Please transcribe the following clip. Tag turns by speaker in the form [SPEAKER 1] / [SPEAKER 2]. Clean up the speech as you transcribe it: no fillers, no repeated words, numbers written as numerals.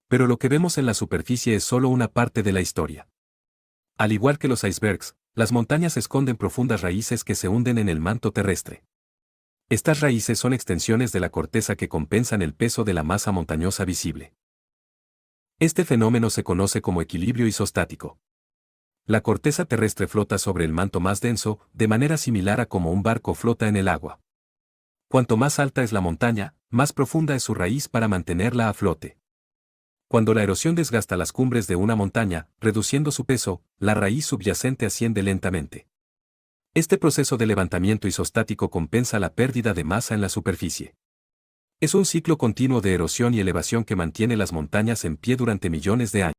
[SPEAKER 1] Pero lo que vemos en la superficie es solo una parte de la historia. Al igual que los icebergs, las montañas esconden profundas raíces que se hunden en el manto terrestre. Estas raíces son extensiones de la corteza que compensan el peso de la masa montañosa visible. Este fenómeno se conoce como equilibrio isostático. La corteza terrestre flota sobre el manto más denso, de manera similar a como un barco flota en el agua. Cuanto más alta es la montaña, más profunda es su raíz para mantenerla a flote. Cuando la erosión desgasta las cumbres de una montaña, reduciendo su peso, la raíz subyacente asciende lentamente. Este proceso de levantamiento isostático compensa la pérdida de masa en la superficie. Es un ciclo continuo de erosión y elevación que mantiene las montañas en pie durante millones de años.